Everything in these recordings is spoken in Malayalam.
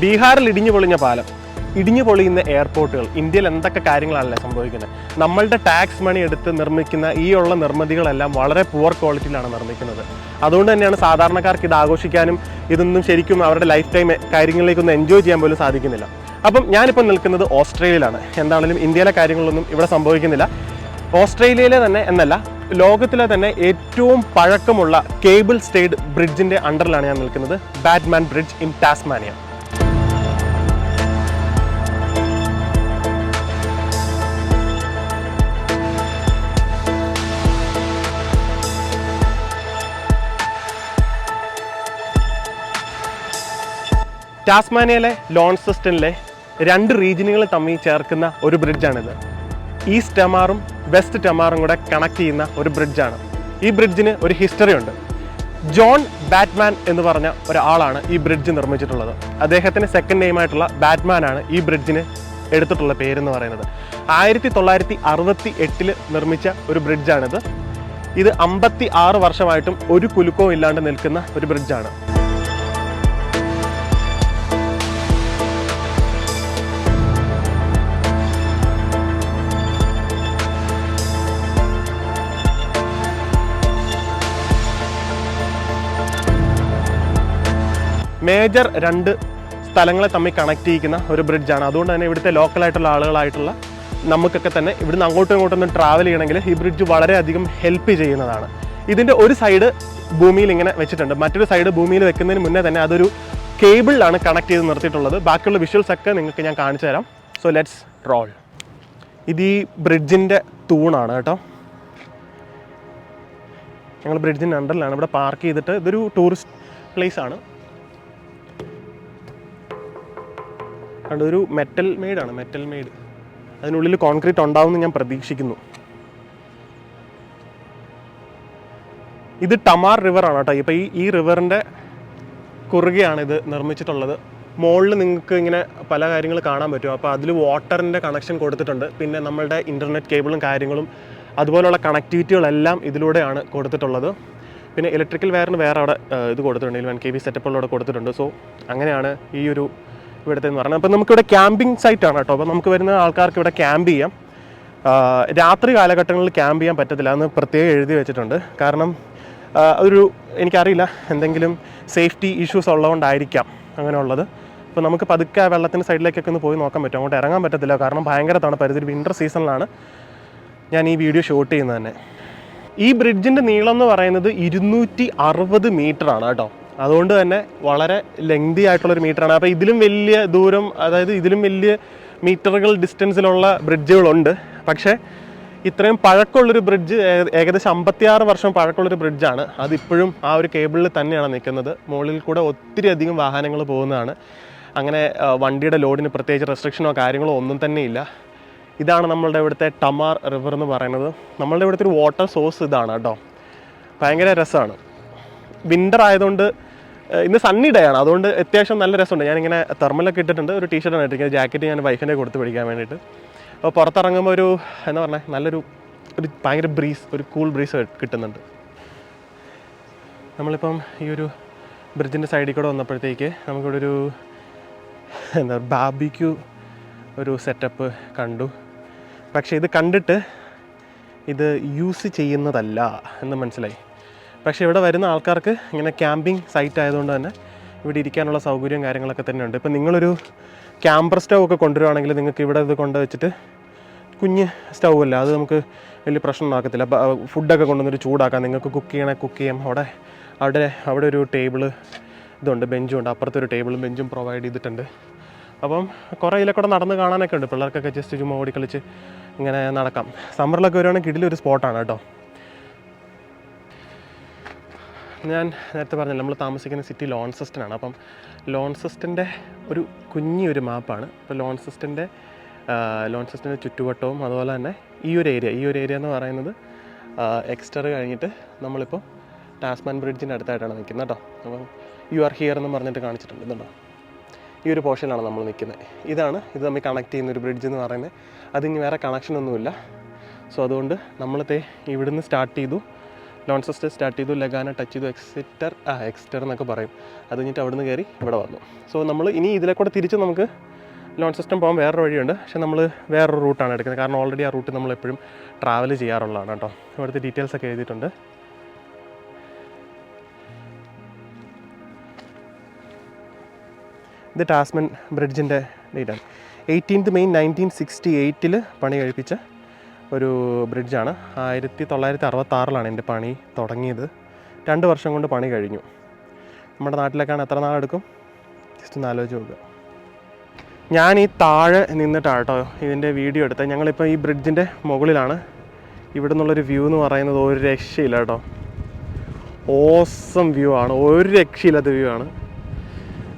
ബീഹാറിൽ ഇടിഞ്ഞു പൊളിഞ്ഞ പാലം, ഇടിഞ്ഞു പൊളിയുന്ന എയർപോർട്ടുകൾ, ഇന്ത്യയിൽ എന്തൊക്കെ കാര്യങ്ങളാണല്ലേ സംഭവിക്കുന്നത്. നമ്മളുടെ ടാക്സ് മണി എടുത്ത് നിർമ്മിക്കുന്ന ഈ ഉള്ള നിർമ്മിതികളെല്ലാം വളരെ പുവർ ക്വാളിറ്റിയിലാണ് നിർമ്മിക്കുന്നത്. അതുകൊണ്ട് തന്നെയാണ് സാധാരണക്കാർക്ക് ഇത് ആഘോഷിക്കാനും ഇതൊന്നും ശരിക്കും അവരുടെ ലൈഫ് ടൈം കാര്യങ്ങളിലേക്കൊന്നും എൻജോയ് ചെയ്യാൻ പോലും സാധിക്കുന്നില്ല. അപ്പം ഞാനിപ്പോൾ നിൽക്കുന്നത് ഓസ്ട്രേലിയയിലാണ്. എന്താണെങ്കിലും ഇന്ത്യയിലെ കാര്യങ്ങളൊന്നും ഇവിടെ സംഭവിക്കുന്നില്ല. ഓസ്ട്രേലിയയിലെ തന്നെ എന്നല്ല, ലോകത്തിലെ തന്നെ ഏറ്റവും പഴക്കമുള്ള കേബിൾ സ്റ്റേഡ് ബ്രിഡ്ജിൻ്റെ അണ്ടറിലാണ് ഞാൻ നിൽക്കുന്നത്. Batman bridge in Tasmania. ടാസ്മാനിയയിലെ ലോൺസെസ്റ്റനിലെ 2 റീജിയനുകൾ തമ്മിൽ ചേർക്കുന്ന ഒരു ബ്രിഡ്ജാണിത്. ഈസ്റ്റ് ടെമാറും വെസ്റ്റ് ടെമാറും കൂടെ കണക്ട് ചെയ്യുന്ന ഒരു ബ്രിഡ്ജാണ്. ഈ ബ്രിഡ്ജിന് ഒരു ഹിസ്റ്ററി ഉണ്ട്. ജോൺ ബാറ്റ്മാൻ എന്ന് പറഞ്ഞ ഒരാളാണ് ഈ ബ്രിഡ്ജ് നിർമ്മിച്ചിട്ടുള്ളത്. അദ്ദേഹത്തിന് സെക്കൻഡ് നെയിമായിട്ടുള്ള ബാറ്റ്മാനാണ് ഈ ബ്രിഡ്ജിന് എടുത്തിട്ടുള്ള പേരെന്ന് പറയുന്നത്. 1968 നിർമ്മിച്ച ഒരു ബ്രിഡ്ജാണിത്. ഇത് 56 വർഷമായിട്ടും ഒരു കുലുക്കവും ഇല്ലാണ്ട് നിൽക്കുന്ന ഒരു ബ്രിഡ്ജാണ്. മേജർ 2 സ്ഥലങ്ങളെ തമ്മിൽ കണക്ട് ചെയ്യിക്കുന്ന ഒരു ബ്രിഡ്ജാണ്. അതുകൊണ്ട് തന്നെ ഇവിടുത്തെ ലോക്കലായിട്ടുള്ള ആളുകളായിട്ടുള്ള നമുക്കൊക്കെ തന്നെ ഇവിടുന്ന് അങ്ങോട്ടും ഇങ്ങോട്ടൊന്നും ട്രാവൽ ചെയ്യണമെങ്കിൽ ഈ ബ്രിഡ്ജ് വളരെയധികം ഹെൽപ്പ് ചെയ്യുന്നതാണ്. ഇതിൻ്റെ ഒരു സൈഡ് ഭൂമിയിൽ ഇങ്ങനെ വെച്ചിട്ടുണ്ട്, മറ്റൊരു സൈഡ് ഭൂമിയിൽ വെക്കുന്നതിന് മുന്നേ തന്നെ അതൊരു കേബിളിലാണ് കണക്ട് ചെയ്ത് നിർത്തിയിട്ടുള്ളത്. ബാക്കിയുള്ള വിഷ്വൽസ് ഒക്കെ നിങ്ങൾക്ക് ഞാൻ കാണിച്ചു തരാം. So let's role. ഇത് ഈ ബ്രിഡ്ജിൻ്റെ തൂണാണ് കേട്ടോ. ഞങ്ങൾ ബ്രിഡ്ജിൻ്റെ അണ്ടറിലാണ് ഇവിടെ പാർക്ക് ചെയ്തിട്ട്. ഇതൊരു ടൂറിസ്റ്റ് പ്ലേസ് ആണ്. ഒരു മെറ്റൽ മെയ്ഡാണ്, മെറ്റൽ മെയ്ഡ്. അതിനുള്ളിൽ കോൺക്രീറ്റ് ഉണ്ടാവുമെന്ന് ഞാൻ പ്രതീക്ഷിക്കുന്നു. ഇത് ടമാർ റിവറാണ് കേട്ടോ. ഇപ്പോൾ ഈ റിവറിൻ്റെ കുറുകെയാണ് ഇത് നിർമ്മിച്ചിട്ടുള്ളത്. മുകളിൽ നിങ്ങൾക്ക് ഇങ്ങനെ പല കാര്യങ്ങൾ കാണാൻ പറ്റും. അപ്പോൾ അതിൽ വാട്ടറിൻ്റെ കണക്ഷൻ കൊടുത്തിട്ടുണ്ട്. പിന്നെ നമ്മളുടെ ഇൻ്റർനെറ്റ് കേബിളും കാര്യങ്ങളും അതുപോലുള്ള കണക്ടിവിറ്റികളെല്ലാം ഇതിലൂടെയാണ് കൊടുത്തിട്ടുള്ളത്. പിന്നെ ഇലക്ട്രിക്കൽ വയറിന് വേറെ അവിടെ ഇത് കൊടുത്തിട്ടുണ്ട്, 1 kV സെറ്റപ്പുകളോടെ കൊടുത്തിട്ടുണ്ട്. സോ അങ്ങനെയാണ് ഈ ഒരു ഇവിടുത്തെ എന്ന് പറഞ്ഞാൽ. അപ്പോൾ നമുക്കിവിടെ ക്യാമ്പിംഗ് സൈറ്റാണ് കേട്ടോ. അപ്പോൾ നമുക്ക് വരുന്ന ആൾക്കാർക്ക് ഇവിടെ ക്യാമ്പ് ചെയ്യാം. രാത്രി കാലഘട്ടങ്ങളിൽ ക്യാമ്പ് ചെയ്യാൻ പറ്റത്തില്ല എന്ന് പ്രത്യേകം എഴുതി വെച്ചിട്ടുണ്ട്. കാരണം എനിക്കറിയില്ല, എന്തെങ്കിലും സേഫ്റ്റി ഇഷ്യൂസ് ഉള്ളതുകൊണ്ടായിരിക്കാം അങ്ങനെയുള്ളത്. അപ്പോൾ നമുക്ക് പതുക്കെ വെള്ളത്തിൻ്റെ സൈഡിലേക്കൊക്കെ ഒന്ന് പോയി നോക്കാൻ പറ്റും. അങ്ങോട്ട് ഇറങ്ങാൻ പറ്റത്തില്ല, കാരണം ഭയങ്കര തണുപ്പായിരുന്നു. ഇത് വിൻ്റർ സീസണിലാണ് ഞാൻ ഈ വീഡിയോ ഷൂട്ട് ചെയ്യുന്നത് തന്നെ. ഈ ബ്രിഡ്ജിൻ്റെ നീളം എന്ന് പറയുന്നത് 260 മീറ്ററാണ് കേട്ടോ. അതുകൊണ്ട് തന്നെ വളരെ ലെങ്തി ആയിട്ടുള്ളൊരു മീറ്ററാണ്. അപ്പോൾ ഇതിലും വലിയ ദൂരം, അതായത് ഇതിലും വലിയ മീറ്ററുകൾ ഡിസ്റ്റൻസിലുള്ള ബ്രിഡ്ജുകളുണ്ട്. പക്ഷേ ഇത്രയും പഴക്കമുള്ളൊരു ബ്രിഡ്ജ്, ഏകദേശം 56 വർഷം പഴക്കമുള്ളൊരു ബ്രിഡ്ജാണ്. അതിപ്പോഴും ആ ഒരു കേബിളിൽ തന്നെയാണ് നിൽക്കുന്നത്. മുകളിൽ കൂടെ ഒത്തിരി അധികം വാഹനങ്ങൾ പോകുന്നതാണ്. അങ്ങനെ വണ്ടിയുടെ ലോഡിന് പ്രത്യേകിച്ച് റെസ്ട്രിക്ഷനോ കാര്യങ്ങളോ ഒന്നും തന്നെ ഇല്ല. ഇതാണ് നമ്മളുടെ ഇവിടുത്തെ ടമാർ റിവർ എന്ന് പറയുന്നത്. നമ്മളുടെ ഇവിടുത്തെ ഒരു വാട്ടർ സോഴ്സ് ഇതാണ് കേട്ടോ. ഭയങ്കര രസമാണ്. വിൻ്റർ ആയതുകൊണ്ട് ഇന്ന് സണ്ണി ഡേ ആണ്, അതുകൊണ്ട് അത്യാവശ്യം നല്ല രസമുണ്ട്. ഞാനിങ്ങനെ തെർമലൊക്കെ ഇട്ടിട്ടുണ്ട്. ഒരു ടീഷർട്ടാണ് ഇട്ടിരിക്കുന്നത്. ജാക്കറ്റ് ഞാൻ വൈഫിൻ്റെ കൊടുത്ത് പിടിക്കാൻ വേണ്ടിയിട്ട്. അപ്പോൾ പുറത്തിറങ്ങുമ്പോൾ ഒരു എന്താ പറഞ്ഞാൽ നല്ലൊരു ഭയങ്കര ബ്രീസ്, ഒരു കൂൾ ബ്രീസ് കിട്ടുന്നുണ്ട്. നമ്മളിപ്പം ഈ ഒരു ബ്രിഡ്ജിൻ്റെ സൈഡിൽ കൂടെ വന്നപ്പോഴത്തേക്ക് നമുക്കിവിടെ ഒരു എന്താ ബാർബിക്യൂ ഒരു സെറ്റപ്പ് കണ്ടു. പക്ഷേ ഇത് കണ്ടിട്ട് ഇത് യൂസ് ചെയ്യുന്നതല്ല എന്ന് മനസ്സിലായി. പക്ഷേ ഇവിടെ വരുന്ന ആൾക്കാർക്ക് ഇങ്ങനെ ക്യാമ്പിംഗ് സൈറ്റ് ആയതുകൊണ്ട് തന്നെ ഇവിടെ ഇരിക്കാനുള്ള സൗകര്യവും കാര്യങ്ങളൊക്കെ തന്നെ ഉണ്ട്. ഇപ്പം നിങ്ങളൊരു ക്യാമ്പർ സ്റ്റൗ ഒക്കെ കൊണ്ടുവരുവാണെങ്കിൽ നിങ്ങൾക്ക് ഇവിടെ ഇത് കൊണ്ട് വെച്ചിട്ട്, കുഞ്ഞ് സ്റ്റൗ അല്ല, അത് നമുക്ക് വലിയ പ്രശ്നം ഉണ്ടാക്കത്തില്ല. ഫുഡൊക്കെ കൊണ്ടുവന്നൊരു ചൂടാക്കാം. നിങ്ങൾക്ക് കുക്ക് ചെയ്യാം. അവിടെ ഒരു ടേബിള് ഇതുണ്ട്, ബെഞ്ചും ഉണ്ട്. അപ്പുറത്തൊരു ടേബിളും ബെഞ്ചും പ്രൊവൈഡ് ചെയ്തിട്ടുണ്ട്. അപ്പം കുറേ ഇതിലൊക്കെ നടന്ന് കാണാനൊക്കെ ഉണ്ട്. പിള്ളേർക്കൊക്കെ ജസ്റ്റ് ചുമ്മാ ഓടിക്കളിച്ച് ഇങ്ങനെ നടക്കാം. സമ്മറിലൊക്കെ വരുവാണെങ്കിൽ കിടിലൊരു സ്പോട്ടാണ് കേട്ടോ. ഞാൻ നേരത്തെ പറഞ്ഞില്ല, നമ്മൾ താമസിക്കുന്ന സിറ്റി ലോൺസെസ്റ്റനാണ്. അപ്പം ലോൺസെസ്റ്റിൻ്റെ ഒരു കുഞ്ഞൊരു മാപ്പാണ്. അപ്പോൾ ലോൺസെസ്റ്റിൻ്റെ ചുറ്റുവട്ടവും അതുപോലെ തന്നെ ഈ ഒരു ഏരിയ എന്ന് പറയുന്നത് എക്സ്റ്റർ കഴിഞ്ഞിട്ട് നമ്മളിപ്പോൾ ടാസ്മാൻ ബ്രിഡ്ജിൻ്റെ അടുത്തായിട്ടാണ് നിൽക്കുന്നത് കേട്ടോ. അപ്പം യു ആർ ഹിയർ എന്ന് പറഞ്ഞിട്ട് കാണിച്ചിട്ടുണ്ട്. ഇതുണ്ടോ, ഈ ഒരു പോർഷനിലാണ് നമ്മൾ നിൽക്കുന്നത്. ഇത് തമ്മിൽ കണക്ട് ചെയ്യുന്ന ഒരു ബ്രിഡ്ജ് എന്ന് പറയുന്നത്. അതിന് വേറെ കണക്ഷനൊന്നുമില്ല. സോ അതുകൊണ്ട് ഇവിടുന്ന് സ്റ്റാർട്ട് ചെയ്തു. ലോൺസെസ്റ്റർ സ്റ്റാർട്ട് ചെയ്തു, ലഗാന ടച്ച് ചെയ്തു, എക്സിറ്റർ എന്നൊക്കെ പറയും. അത് കഴിഞ്ഞിട്ട് അവിടെ നിന്ന് കയറി ഇവിടെ വന്നു. സോ നമ്മൾ ഇനി ഇതിലെ കൂടെ തിരിച്ച് നമുക്ക് ലോൺസെസ്റ്റർ പോകാൻ വേറൊരു വഴിയുണ്ട്. പക്ഷേ നമ്മൾ വേറൊരു റൂട്ടാണ് എടുക്കുന്നത്. കാരണം ഓൾറെഡി ആ റൂട്ട് നമ്മൾ എപ്പോഴും ട്രാവൽ ചെയ്യാറുള്ളതാണ് കേട്ടോ. ഇവിടുത്തെ ഡീറ്റെയിൽസ് ഒക്കെ എഴുതിയിട്ടുണ്ട്. ഇത് ടാസ്മൻ ബ്രിഡ്ജിൻ്റെ ഡേറ്റാണ്. 18 മെയ് 1968 പണി കഴിപ്പിച്ച ഒരു ബ്രിഡ്ജാണ്. 1966 എൻ്റെ പണി തുടങ്ങിയത്. 2 വർഷം കൊണ്ട് പണി കഴിഞ്ഞു. നമ്മുടെ നാട്ടിലേക്കാണ് എത്ര നാളെടുക്കും ജസ്റ്റ് ഒന്ന് ആലോചിച്ച് നോക്കുക. ഞാൻ ഈ താഴെ നിന്നിട്ടാണ് കേട്ടോ ഇതിൻ്റെ വീഡിയോ എടുത്തത്. ഞങ്ങളിപ്പോൾ ഈ ബ്രിഡ്ജിൻ്റെ മുകളിലാണ്. ഇവിടെ നിന്നുള്ളൊരു വ്യൂ എന്ന് പറയുന്നത് ഒരു രക്ഷയില്ല കേട്ടോ. ഓസം വ്യൂ ആണ്, ഒരു രക്ഷയില്ലാത്ത വ്യൂ ആണ്.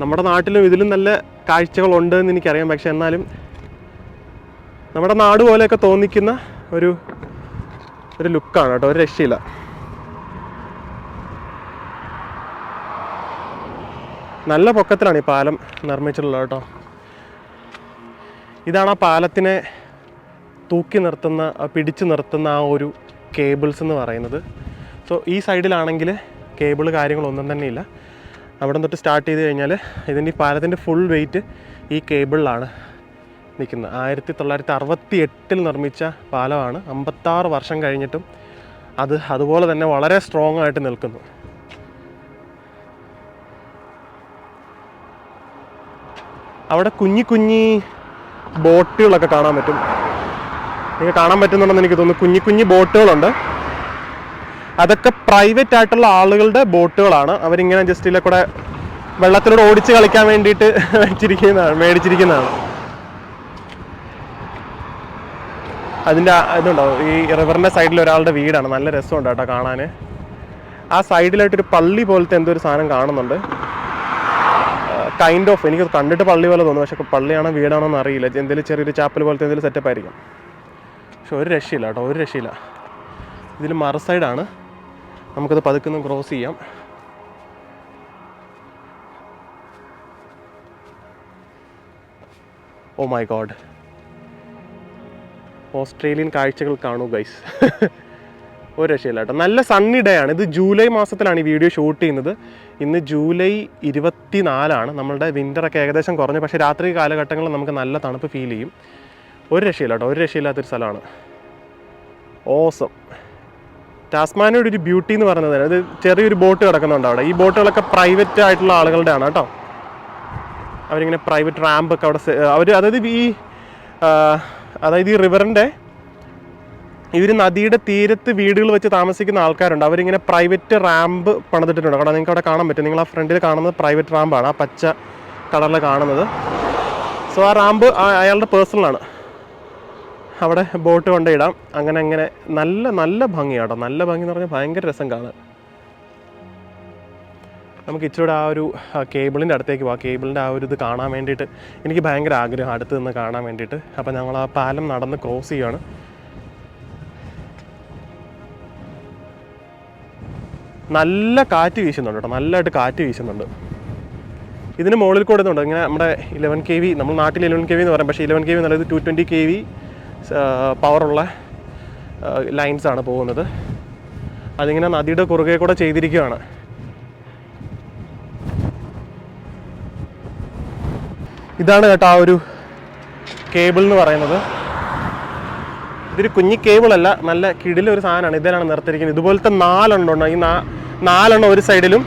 നമ്മുടെ നാട്ടിലും ഇതിലും നല്ല കാഴ്ചകളുണ്ട് എന്ന് എനിക്കറിയാം. പക്ഷെ എന്നാലും നമ്മുടെ നാട് പോലെയൊക്കെ തോന്നിക്കുന്ന ഒരു ലുക്കാണ് കേട്ടോ, ഒരു രക്ഷയില്ല. നല്ല പൊക്കത്തിലാണ് ഈ പാലം നിർമ്മിച്ചിട്ടുള്ളത് കേട്ടോ. ഇതാണ് ആ പാലത്തിനെ തൂക്കി നിർത്തുന്ന, പിടിച്ചു നിർത്തുന്ന ആ ഒരു കേബിൾസ് എന്ന് പറയുന്നത്. സോ ഈ സൈഡിലാണെങ്കിൽ കേബിൾ കാര്യങ്ങളൊന്നും തന്നെ ഇല്ല. അവിടെ തൊട്ട് സ്റ്റാർട്ട് ചെയ്ത് കഴിഞ്ഞാൽ ഇതിൻ്റെ ഈ പാലത്തിൻ്റെ ഫുൾ വെയിറ്റ് ഈ കേബിളിലാണ് നിൽക്കുന്നത്. 1968 നിർമ്മിച്ച പാലമാണ്. 56 വർഷം കഴിഞ്ഞിട്ടും അത് അതുപോലെ തന്നെ വളരെ സ്ട്രോങ് ആയിട്ട് നിൽക്കുന്നു. അവിടെ കുഞ്ഞി ബോട്ടുകളൊക്കെ കാണാൻ പറ്റും. നിങ്ങൾക്ക് കാണാൻ പറ്റുന്നുണ്ടെന്ന് എനിക്ക് തോന്നുന്നു. കുഞ്ഞി ബോട്ടുകളുണ്ട്. അതൊക്കെ പ്രൈവറ്റ് ആയിട്ടുള്ള ആളുകളുടെ ബോട്ടുകളാണ്. അവരിങ്ങനെ ജസ്റ്റ് ഇതിലെ കൂടെ വെള്ളത്തിലൂടെ ഓടിച്ച് കളിക്കാൻ വേണ്ടിയിട്ട് മേടിച്ചിരിക്കുന്നതാണ്. അതിൻ്റെ ഇതുണ്ടാവും. ഈ റിവറിൻ്റെ സൈഡിൽ ഒരാളുടെ വീടാണ്. നല്ല രസമുണ്ട് കേട്ടോ കാണാൻ. ആ സൈഡിലായിട്ടൊരു പള്ളി പോലത്തെ എന്തോ ഒരു സാധനം കാണുന്നുണ്ട്. കൈൻഡ് ഓഫ്, എനിക്ക് കണ്ടിട്ട് പള്ളി പോലെ തോന്നുന്നു. പക്ഷെ പള്ളിയാണോ വീടാണോ എന്ന് അറിയില്ല. എന്തെങ്കിലും ചെറിയൊരു ചാപ്പൽ പോലത്തെ എന്തെങ്കിലും സെറ്റപ്പ് ആയിരിക്കും. പക്ഷെ ഒരു രക്ഷയില്ല കേട്ടോ, ഒരു രക്ഷയില്ല. ഇതിൽ മറു സൈഡാണ്. നമുക്കത് പതുക്കൊന്ന് ക്രോസ് ചെയ്യാം. ഓ മൈ ഗോഡ്, ഓസ്ട്രേലിയൻ കാഴ്ചകൾ കാണൂ ഗൈസ്. ഒരു രക്ഷയില്ല കേട്ടോ. നല്ല സണ്ണി ഡേ ആണ്. ഇത് ജൂലൈ മാസത്തിലാണ് ഈ വീഡിയോ ഷൂട്ട് ചെയ്യുന്നത്. ഇന്ന് ജൂലൈ 24. നമ്മളുടെ വിൻ്ററൊക്കെ ഏകദേശം കുറഞ്ഞു. പക്ഷേ രാത്രി കാലഘട്ടങ്ങളിൽ നമുക്ക് നല്ല തണുപ്പ് ഫീൽ ചെയ്യും. ഒരു രക്ഷയില്ല കേട്ടോ, ഒരു രക്ഷയില്ലാത്തൊരു സ്ഥലമാണ്. ഓസം. ടാസ്മാനിയുടെ ഒരു ബ്യൂട്ടി എന്ന് പറയുന്നത്, അത് ചെറിയൊരു ബോട്ട് കിടക്കുന്നുണ്ട് അവിടെ. ഈ ബോട്ടുകളൊക്കെ പ്രൈവറ്റ് ആയിട്ടുള്ള ആളുകളുടെയാണ് കേട്ടോ. അവരിങ്ങനെ പ്രൈവറ്റ് റാമ്പൊക്കെ അവിടെ അതായത് ഈ റിവറിൻ്റെ നദിയുടെ തീരത്ത് വീടുകൾ വെച്ച് താമസിക്കുന്ന ആൾക്കാരുണ്ട്. അവരിങ്ങനെ പ്രൈവറ്റ് റാമ്പ് പണിതിട്ടുണ്ട്. കാരണം നിങ്ങൾക്ക് അവിടെ കാണാൻ പറ്റും. നിങ്ങൾ ആ ഫ്രണ്ടിൽ കാണുന്നത് പ്രൈവറ്റ് റാമ്പാണ്, ആ പച്ച കളറിൽ കാണുന്നത്. സോ ആ റാമ്പ് അയാളുടെ പേഴ്സണലാണ്. അവിടെ ബോട്ട് കൊണ്ടിടാം. അങ്ങനെ നല്ല ഭംഗിയാട്ടോ. നല്ല ഭംഗി എന്ന് പറഞ്ഞാൽ ഭയങ്കര രസം കാണാൻ. നമുക്ക് ഇച്ചിരി ആ ഒരു കേബിളിൻ്റെ അടുത്തേക്ക് പോകാം. കേബിളിൻ്റെ ആ ഒരു ഇത് കാണാൻ വേണ്ടിയിട്ട് എനിക്ക് ഭയങ്കര ആഗ്രഹം, അടുത്ത് നിന്ന് കാണാൻ വേണ്ടിയിട്ട്. അപ്പോൾ ഞങ്ങൾ ആ പാലം നടന്ന് ക്രോസ് ചെയ്യുകയാണ്. നല്ല കാറ്റ് വീശുന്നുണ്ട് കേട്ടോ, നല്ലതായിട്ട് കാറ്റ് വീശുന്നുണ്ട്. ഇതിന് മുകളിൽ കൂടെ ഇതുണ്ട്. ഇങ്ങനെ നമ്മുടെ 11 kV, നമ്മൾ നാട്ടിൽ 11 kV എന്ന് പറയും. പക്ഷേ 11 kV എന്നുള്ളത് 220 kV പവറുള്ള ലൈൻസാണ് പോകുന്നത്. അതിങ്ങനെ നദിയുടെ കുറുകെ കൂടെ ചെയ്തിരിക്കുകയാണ്. ഇതാണ് കേട്ടോ ആ ഒരു കേബിൾ എന്ന് പറയുന്നത്. ഇതൊരു കുഞ്ഞി കേബിളല്ല, നല്ല കിടിലൊരു സാധനമാണ്. ഇതിലാണ് നിർത്തിയിരിക്കുന്നത്. ഇതുപോലത്തെ 4 എണ്ണം ഉണ്ട്. ഈ 4 എണ്ണം ഒരു സൈഡിലും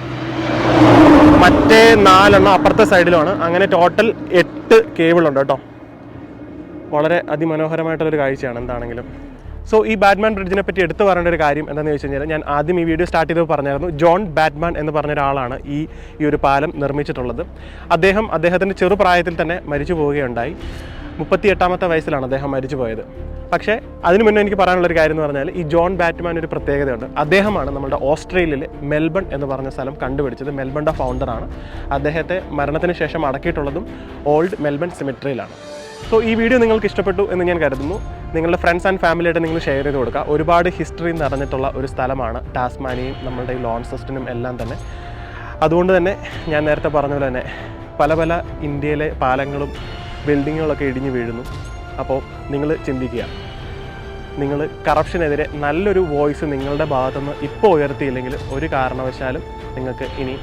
മറ്റേ 4 എണ്ണം അപ്പുറത്തെ സൈഡിലുമാണ്. അങ്ങനെ ടോട്ടൽ 8 കേബിളുണ്ട് കേട്ടോ. വളരെ അതിമനോഹരമായിട്ടുള്ളൊരു കാഴ്ചയാണ് എന്താണെങ്കിലും. സോ ഈ ബാറ്റ്മാൻ ബ്രിഡ്ജിനെ പറ്റി എടുത്തു പറയേണ്ട ഒരു കാര്യം എന്താണെന്ന് ചോദിച്ചു കഴിഞ്ഞാൽ, ഞാൻ ആദ്യം ഈ വീഡിയോ സ്റ്റാർട്ട് ചെയ്തപ്പോൾ പറഞ്ഞായിരുന്നു, ജോൺ ബാറ്റ്മാൻ എന്ന് പറഞ്ഞ ഒരാളാണ് ഈ ഒരു പാലം നിർമ്മിച്ചിട്ടുള്ളത്. അദ്ദേഹത്തിൻ്റെ ചെറുപ്രായത്തിൽ തന്നെ മരിച്ചു പോവുകയുണ്ടായി. 38ാമത്തെ വയസ്സിലാണ് അദ്ദേഹം മരിച്ചു പോയത്. പക്ഷേ അതിനു മുന്നേ എനിക്ക് പറയാനുള്ളൊരു കാര്യം എന്ന് പറഞ്ഞാൽ, ഈ ജോൺ ബാറ്റ്മാൻ ഒരു പ്രത്യേകതയുണ്ട്. അദ്ദേഹമാണ് നമ്മുടെ ഓസ്ട്രേലിയയിലെ മെൽബൺ എന്ന് പറഞ്ഞ സ്ഥലം കണ്ടുപിടിച്ചത്. മെൽബണിൻ്റെ ഫൗണ്ടറാണ്. അദ്ദേഹത്തെ മരണത്തിന് ശേഷം അടക്കിയിട്ടുള്ളതും ഓൾഡ് മെൽബൺ സിമെട്രിയിലാണ്. സോ ഈ വീഡിയോ നിങ്ങൾക്ക് ഇഷ്ടപ്പെട്ടു എന്ന് ഞാൻ കരുതുന്നു. നിങ്ങളുടെ ഫ്രണ്ട്സ് ആൻഡ് ഫാമിലിയായിട്ട് നിങ്ങൾ ഷെയർ ചെയ്ത് കൊടുക്കുക. ഒരുപാട് ഹിസ്റ്ററി നിറഞ്ഞിട്ടുള്ള ഒരു സ്ഥലമാണ് ടാസ്മാനിയയും നമ്മളുടെ ഈ ലോൺസെസ്റ്റിനും എല്ലാം തന്നെ. അതുകൊണ്ട് തന്നെ ഞാൻ നേരത്തെ പറഞ്ഞ പോലെ തന്നെ പല ഇന്ത്യയിലെ പാലങ്ങളും ബിൽഡിങ്ങുകളൊക്കെ ഇടിഞ്ഞു വീഴുന്നു. അപ്പോൾ നിങ്ങൾ ചിന്തിക്കുക, നിങ്ങൾ കറപ്ഷനെതിരെ നല്ലൊരു വോയിസ് നിങ്ങളുടെ ഭാഗത്തുനിന്ന് ഇപ്പോൾ ഉയർത്തിയില്ലെങ്കിൽ ഒരു കാരണവശാലും നിങ്ങൾക്ക് ഇനി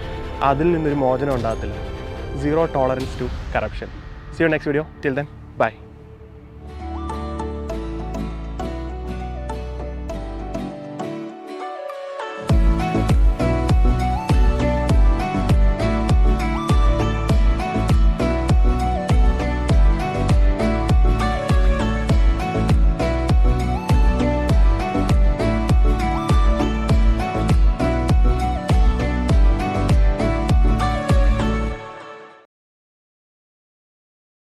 അതിൽ നിന്നൊരു മോചനം ഉണ്ടാകത്തില്ല. 0 tolerance to corruption. See you next video. Till then, bye.